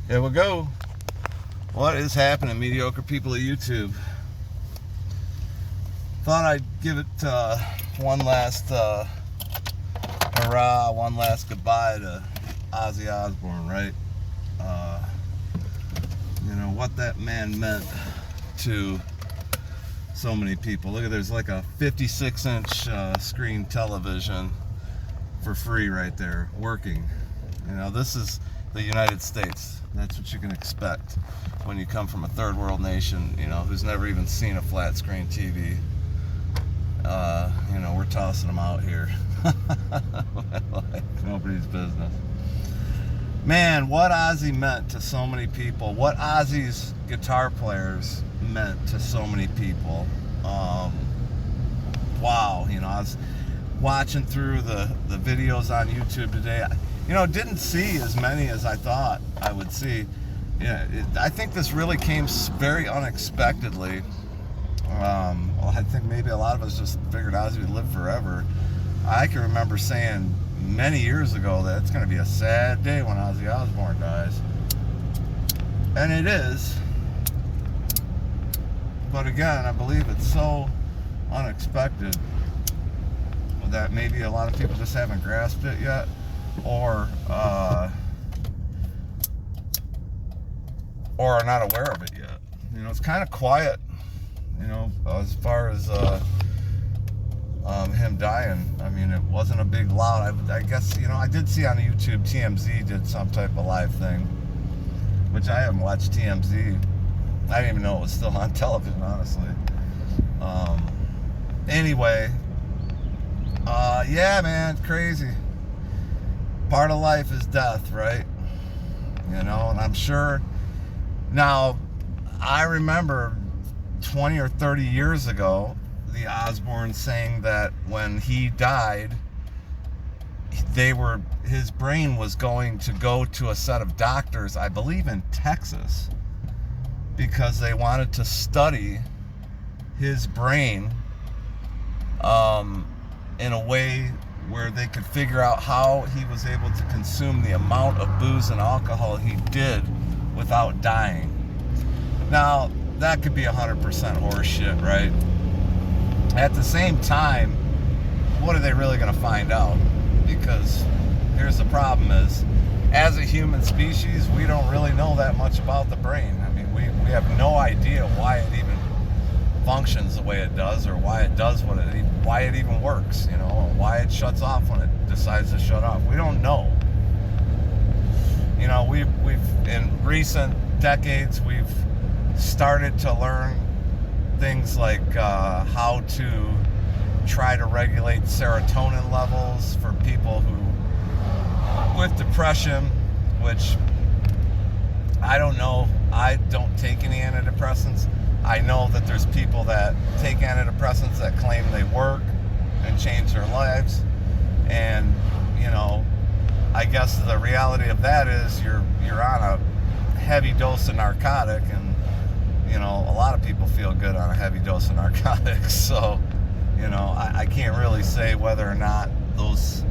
Here we go. What is happening, mediocre people of YouTube? Thought I'd give it one last hurrah, one last goodbye to Ozzy Osbourne, right? You know, what that man meant to so many people. Look at, there's like a 56-inch screen television for free right there, working. You know, this is the United States. That's what you can expect when you come from a third world nation, you know, who's never even seen a flat screen TV. You know, we're tossing them out here like nobody's business. Man, what Ozzy meant to so many people, what Ozzy's guitar players meant to so many people. Wow, you know, I was watching through the videos on YouTube today. You know, didn't see as many as I thought I would see. Yeah, I think this really came very unexpectedly. Well, I think maybe a lot of us just figured Ozzy would live forever. I can remember saying many years ago that it's going to be a sad day when Ozzy Osbourne dies. And it is. But again, I believe it's so unexpected that maybe a lot of people just haven't grasped it yet, or are not aware of it yet. You know, it's kind of quiet, you know, as far as him dying. I mean, it wasn't a big loud. I guess, you know, I did see on YouTube TMZ did some type of live thing, which I haven't watched TMZ. I didn't even know it was still on television, honestly. Anyway, yeah, man, crazy. Part of life is death, right? You know, and I'm sure. Now, I remember 20 or 30 years ago, the Osbournes saying that when he died, his brain was going to go to a set of doctors, I believe in Texas, because they wanted to study his brain in a way where they could figure out how he was able to consume the amount of booze and alcohol he did without dying. Now, that could be 100% horseshit, right? At the same time, what are they really going to find out? Because here's the problem is, as a human species, we don't really know that much about the brain. I mean, we have no idea why it even functions the way it does, or why it does why it even works, you know, why it shuts off when it decides to shut off. We don't know. You know, we've in recent decades, we've started to learn things like how to try to regulate serotonin levels for people with depression, which I don't know. I don't take any antidepressants. I know that there's people that take antidepressants that claim they work and change their lives. And, you know, I guess the reality of that is you're on a heavy dose of narcotic, and, you know, a lot of people feel good on a heavy dose of narcotics. So, you know, I can't really say whether or not those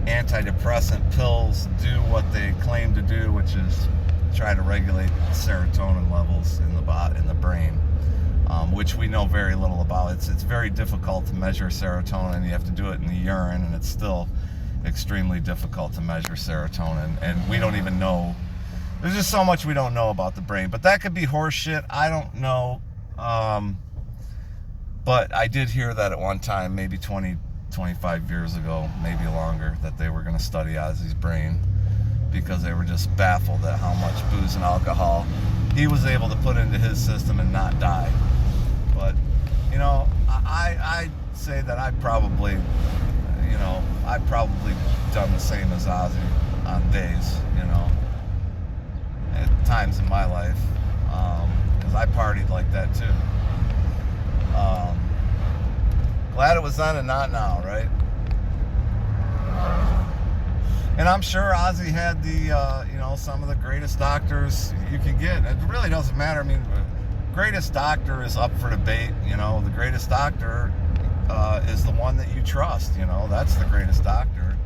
antidepressant pills do what they claim to do, which is try to regulate serotonin levels in the brain, which we know very little about. It's very difficult to measure serotonin. You have to do it in the urine, and it's still extremely difficult to measure serotonin. And we don't even know. There's just so much we don't know about the brain. But that could be horse shit. I don't know. But I did hear that at one time, maybe 20, 25 years ago, maybe longer, that they were going to study Ozzy's brain, because they were just baffled at how much booze and alcohol he was able to put into his system and not die. But, you know, I say that I've probably done the same as Ozzy on days, you know, at times in my life, because I partied like that too. Glad it was then and not now, right? And I'm sure Ozzy had you know, some of the greatest doctors you can get. It really doesn't matter. I mean, greatest doctor is up for debate. You know, the greatest doctor is the one that you trust. You know, that's the greatest doctor.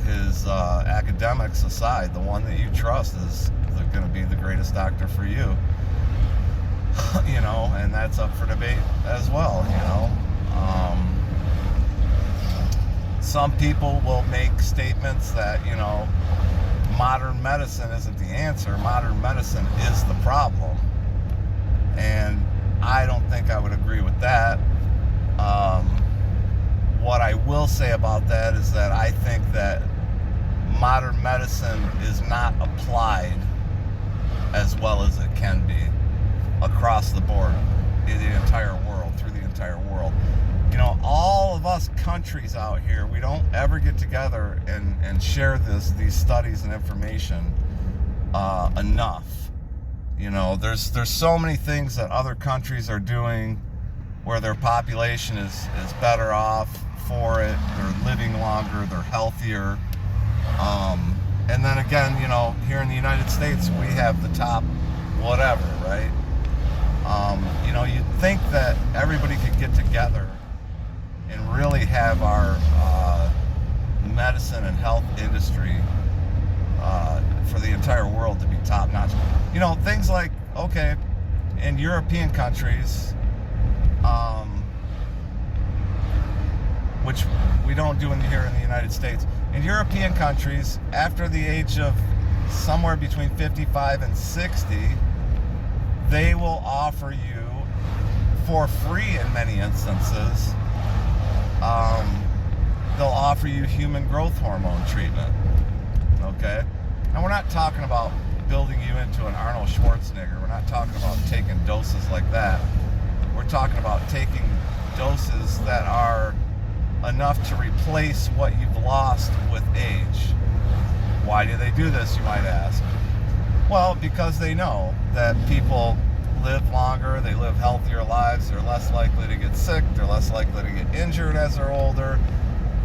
his academics aside, the one that you trust is going to be the greatest doctor for you. You know, and that's up for debate as well, you know. Some people will make statements that, you know, modern medicine isn't the answer. Modern medicine is the problem. And I don't think I would agree with that. What I will say about that is that I think that modern medicine is not applied as well as it can be across the board in the entire world, through the entire world. You know, all of us countries out here, we don't ever get together and share these studies and information enough. You know, there's so many things that other countries are doing where their population is better off for it, they're living longer, they're healthier. And then again, you know, here in the United States, we have the top whatever, right? You know, you'd think that everybody could get together and really have our medicine and health industry for the entire world to be top notch. You know, things like, okay, in European countries, which we don't do here in the United States. In European countries, after the age of somewhere between 55 and 60, they will offer you, for free in many instances, they'll offer you human growth hormone treatment, okay? And we're not talking about building you into an Arnold Schwarzenegger. We're not talking about taking doses like that. We're talking about taking doses that are enough to replace what you've lost with age. Why do they do this, you might ask? Well, because they know that people live longer, they live healthier lives, they're less likely to get sick, they're less likely to get injured as they're older.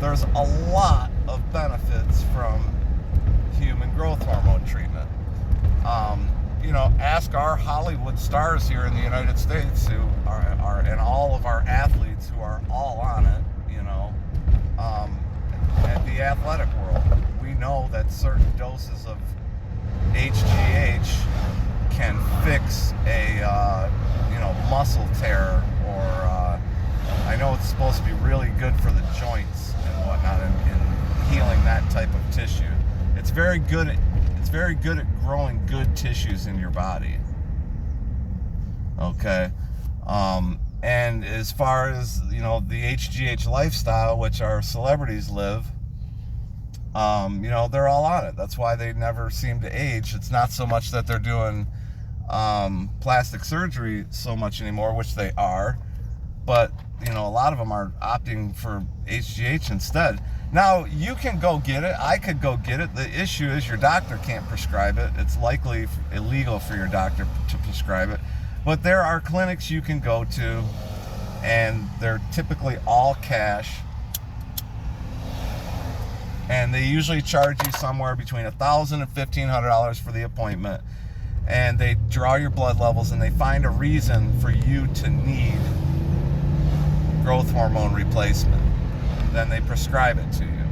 There's a lot of benefits from human growth hormone treatment. You know, ask our Hollywood stars here in the United States who are and all of our athletes who are all on it, you know, at the athletic world. We know that certain doses of HGH can fix a, you know, muscle tear, or I know it's supposed to be really good for the joints and whatnot in healing that type of tissue. It's very good at growing good tissues in your body. Okay. And as far as, you know, the HGH lifestyle, which our celebrities live, you know, they're all on it. That's why they never seem to age. It's not so much that they're doing plastic surgery so much anymore, which they are, but, you know, a lot of them are opting for HGH instead. Now, you can go get it. I could go get it. The issue is your doctor can't prescribe it. It's likely illegal for your doctor to prescribe it. But there are clinics you can go to, and they're typically all cash. And they usually charge you somewhere between $1,000 and $1,500 for the appointment. And they draw your blood levels, and they find a reason for you to need growth hormone replacement. Then they prescribe it to you.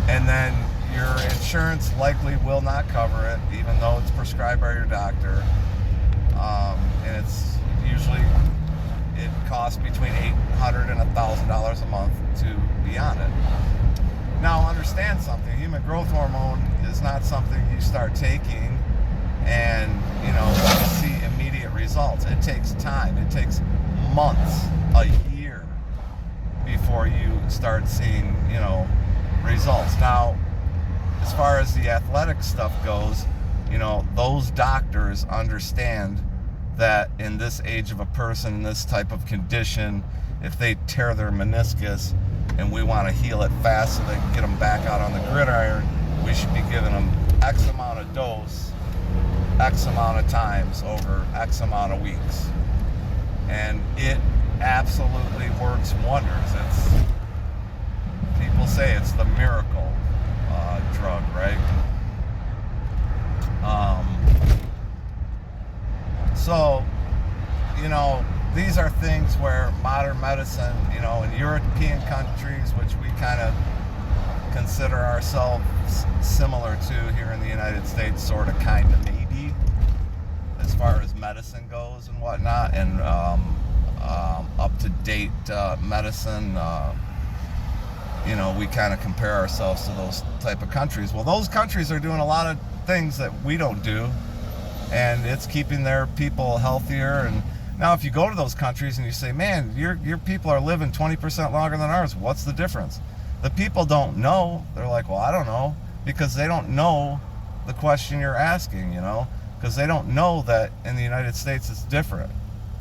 And then your insurance likely will not cover it, even though it's prescribed by your doctor. And it's usually, it costs between $800 and $1,000 a month to be on it. Now, understand something. Human growth hormone is not something you start taking and, you know, you see immediate results. It takes time. It takes months, a year, before you start seeing, you know, results. Now, as far as the athletic stuff goes, you know, those doctors understand that in this age of a person, in this type of condition, if they tear their meniscus and we want to heal it fast so they can get them back out on the gridiron, we should be giving them X amount of dose, X amount of times over X amount of weeks. And it absolutely works wonders. People say it's the miracle drug, right? So, you know, these are things where modern medicine, you know, in European countries, which we kind of consider ourselves similar to here in the United States, sort of, kind of, maybe, as far as medicine goes and whatnot, and up-to-date medicine. You know, we kind of compare ourselves to those type of countries. Well, those countries are doing a lot of things that we don't do, and it's keeping their people healthier. And now if you go to those countries and you say, man, your people are living 20% longer than ours, what's the difference? The people don't know. They're like, well, I don't know, because they don't know the question you're asking, you know, because they don't know that in the United States it's different,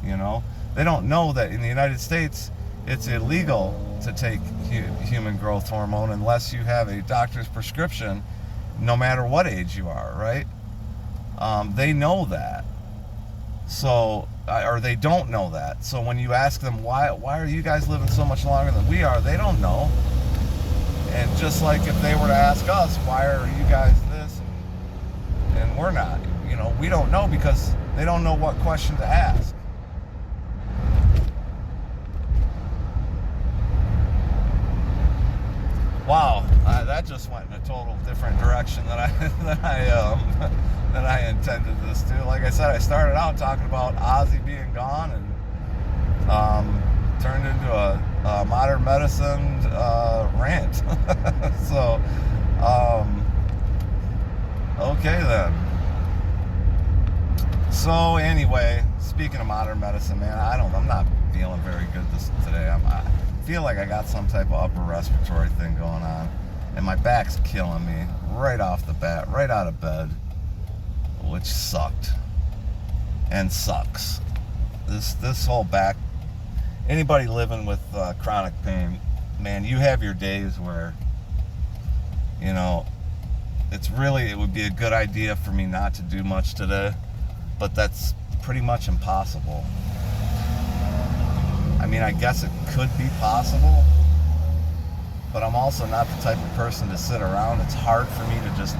you know. They don't know that in the United States it's illegal to take human growth hormone unless you have a doctor's prescription, no matter what age you are, right? They know that. So, or they don't know that. So when you ask them, why are you guys living so much longer than we are, they don't know. And just like if they were to ask us, why are you guys this and we're not, you know, we don't know, because they don't know what question to ask. Wow, that just went in a total different direction than I intended this to. Like I said, I started out talking about Ozzy being gone, and turned into a modern medicine rant. So, okay then. So anyway, speaking of modern medicine, man, I'm not feeling very good today. I feel like I got some type of upper respiratory thing going on, and my back's killing me right off the bat, right out of bed, which sucked and sucks. This whole back, anybody living with chronic pain, man, you have your days where, you know, it would be a good idea for me not to do much today, but that's pretty much impossible. I mean, I guess it could be possible, but I'm also not the type of person to sit around. It's hard for me to just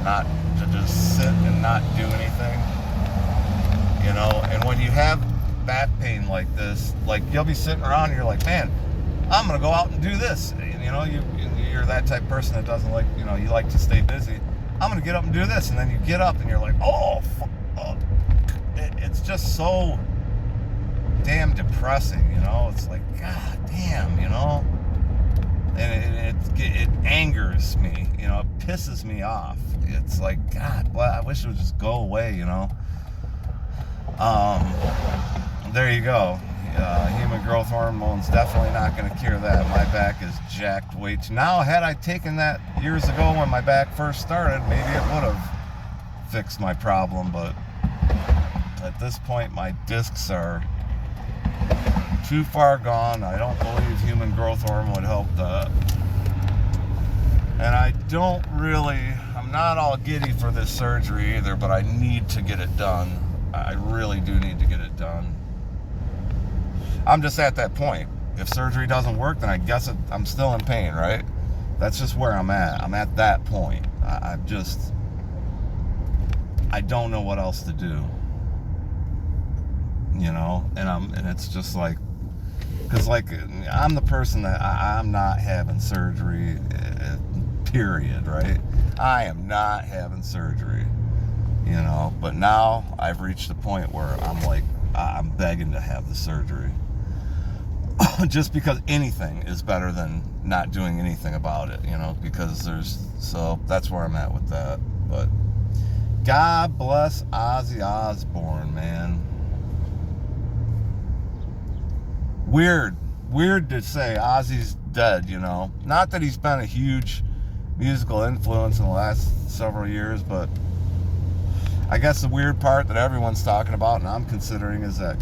sit and not do anything, you know. And when you have back pain like this, like, you'll be sitting around and you're like, man, I'm gonna go out and do this. And, you know, you're that type of person that doesn't like, you know, you like to stay busy. I'm gonna get up and do this, and then you get up and you're like, oh, it's just so damn depressing, you know. It's like, god damn, you know. And it angers me, you know. It pisses me off. It's like, god, well, I wish it would just go away, you know. There you go. Human growth hormone's definitely not going to cure that. My back is jacked way too. Now, had I taken that years ago when my back first started, maybe it would have fixed my problem, but at this point my discs are too far gone. I don't believe human growth hormone would help that. And I'm not all giddy for this surgery either, but I need to get it done. I really do need to get it done. I'm just at that point. If surgery doesn't work, then I guess I'm still in pain, right? That's just where I'm at. I'm at that point. I don't know what else to do. You know, and it's just like, because like, I'm the person that I'm not having surgery, period, right? I am not having surgery, you know, but now I've reached a point where I'm like, I'm begging to have the surgery. Just because anything is better than not doing anything about it, you know, because so that's where I'm at with that. But God bless Ozzy Osbourne, man. Weird to say Ozzy's dead, you know. Not that he's been a huge musical influence in the last several years, but I guess the weird part that everyone's talking about and I'm considering is that,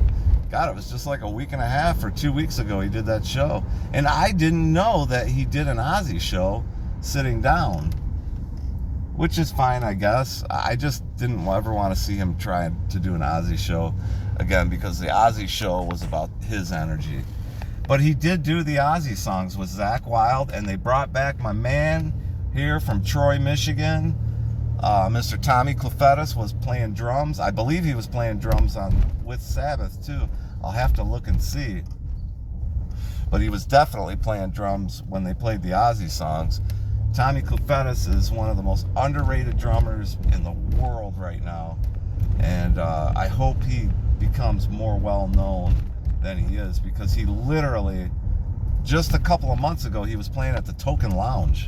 God, it was just like a week and a half or 2 weeks ago he did that show. And I didn't know that he did an Ozzy show sitting down, which is fine, I guess. I just didn't ever want to see him try to do an Ozzy show again, because the Ozzy show was about his energy. But he did do the Ozzy songs with Zakk Wylde, and they brought back my man here from Troy, Michigan. Mr. Tommy Clufetis was playing drums. I believe he was playing drums with Sabbath too. I'll have to look and see. But he was definitely playing drums when they played the Ozzy songs. Tommy Clufetis is one of the most underrated drummers in the world right now. And I hope he becomes more well known than he is, because he literally, just a couple of months ago, he was playing at the Token Lounge,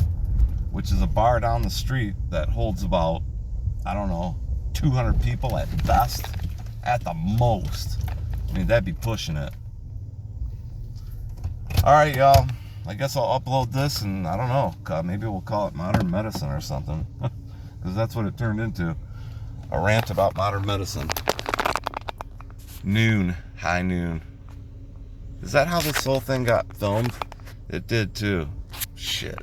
which is a bar down the street that holds about, I don't know, 200 people at best, at the most. I mean, that'd be pushing it. All right, y'all. I guess I'll upload this, and I don't know, maybe we'll call it Modern Medicine or something, because that's what it turned into, a rant about modern medicine. High noon. Is that how this whole thing got filmed? It did too. Shit.